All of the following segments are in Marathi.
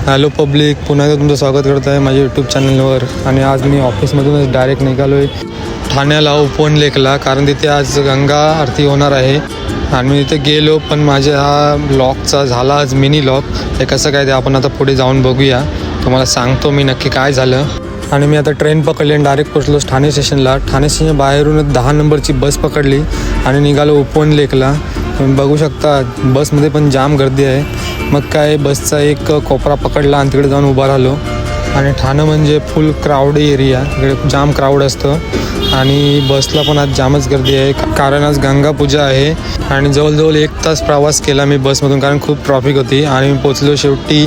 हॅलो पब्लिक, पुन्हा एकदा तुमचं स्वागत करत आहे माझ्या यूट्यूब चॅनलवर. आणि आज मी ऑफिसमधूनच डायरेक्ट निघालो आहे ठाण्याला उपवन लेकला, कारण तिथे आज गंगा आरती होणार आहे. आणि मी तिथे गेलो, पण माझ्या हा ब्लॉगचा झाला आज मिनी लॉग. हे कसं काय ते आपण आता पुढे जाऊन बघूया. तुम्हाला सांगतो मी नक्की काय झालं. आणि मी आता ट्रेन पकडली आणि डायरेक्ट पोचलो ठाणे स्टेशनला. ठाणे स्टेशन बाहेरूनच 10 नंबरची बस पकडली आणि निघालो उपवन लेकला. तुम्ही बघू शकता बसमध्ये पण जाम गर्दी आहे. मग काय बसचा एक कोपरा पकडला आणि तिकडे जाऊन उभा राहिलो. आणि ठाणं म्हणजे फुल क्राऊडी एरिया, इकडे जाम क्राऊड असतं. आणि बसला पण आज जामच गर्दी आहे, कारण आज गंगा पूजा आहे. आणि जवळजवळ 1 तास प्रवास केला मी बसमधून, कारण खूप ट्रॉफिक होती. आणि मी पोचलो शेवटी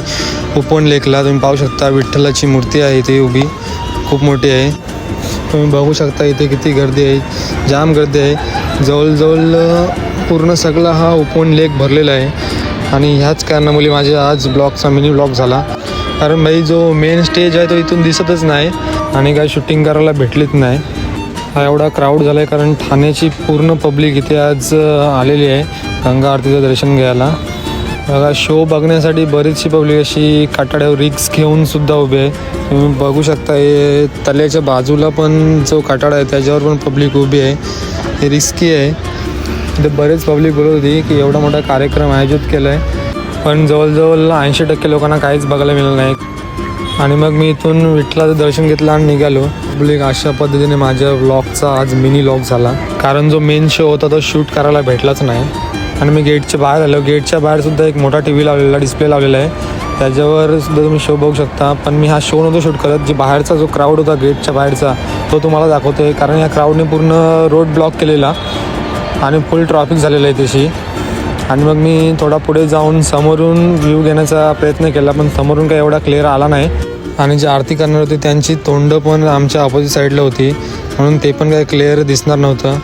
उपवन लेकला. तुम्ही पाहू शकता विठ्ठलाची मूर्ती आहे इथे उभी, खूप मोठी आहे. तुम्ही बघू शकता इथे किती गर्दी आहे, जाम गर्दी आहे. जवळजवळ पूर्ण सगळा हा उपवन लेक भरलेला आहे. आणि ह्याच कारणामुळे माझ्या आज ब्लॉगचा मिनी ब्लॉग झाला, कारण भाई जो मेन स्टेज आहे तो इथून दिसतच नाही आणि काय शूटिंग करायला भेटलीच नाही. हा एवढा क्राऊड झाला आहे, कारण ठाण्याची पूर्ण पब्लिक इथे आज आलेली आहे गंगा आरतीचं दर्शन घ्यायला. बघा, शो बघण्यासाठी बरीचशी पब्लिक अशी काटाड्यावर रिक्स घेऊन सुद्धा उभी आहे. तुम्ही बघू शकता हे तल्याच्या बाजूला पण जो काटाडा आहे त्याच्यावर पण पब्लिक उभी आहे. हे रिस्की आहे. इथे बरेच पब्लिक बोलत होती की एवढा मोठा कार्यक्रम आयोजित केला आहे, पण जवळजवळ 80% लोकांना काहीच बघायला मिळालं नाही. आणि मग मी इथून विठ्ठलाचं दर्शन घेतलं आणि निघालो. पब्लिक अशा पद्धतीने माझ्या व्लॉगचा आज मिनी व्लॉग झाला, कारण जो मेन शो होता तो शूट करायला भेटलाच नाही. आणि मी गेटच्या बाहेर आलो. गेटच्या बाहेरसुद्धा एक मोठा TV लावलेला, डिस्प्ले लावलेला आहे, त्याच्यावर सुद्धा तुम्ही शो बघू शकता. पण मी हा शो नव्हतो शूट करत. जी बाहेरचा जो क्राऊड होता गेटच्या बाहेरचा तो तुम्हाला दाखवतो आहे, कारण या क्राऊडने पूर्ण रोड ब्लॉक केलेला आणि फुल ट्रॅफिक झालेलं आहे तशी. आणि मग मी थोडा पुढे जाऊन समोरून व्ह्यू घेण्याचा प्रयत्न केला, पण समोरून काही एवढा क्लिअर आला नाही. आणि जे आरती करणार होते त्यांची तोंडं पण आमच्या ऑपोजिट साईडला होती, म्हणून ते पण काही क्लिअर दिसणार नव्हतं.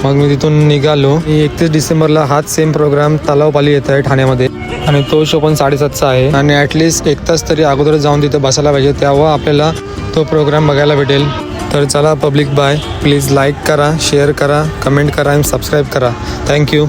मग मी तिथून निघालो. 31 डिसेंबरला हाच सेम प्रोग्राम तलावपाली येत आहे ठाण्यामध्ये, आणि तो शो पण 7:30चा आहे. आणि ॲटलिस्ट 1 तास तरी अगोदर जाऊन तिथे बसायला पाहिजे, तेव्हा आपल्याला तो प्रोग्राम बघायला भेटेल. तर चला पब्लिक, बाय. प्लीज लाईक करा, शेअर करा, कमेंट करा आणि सबस्क्राईब करा. थँक्यू.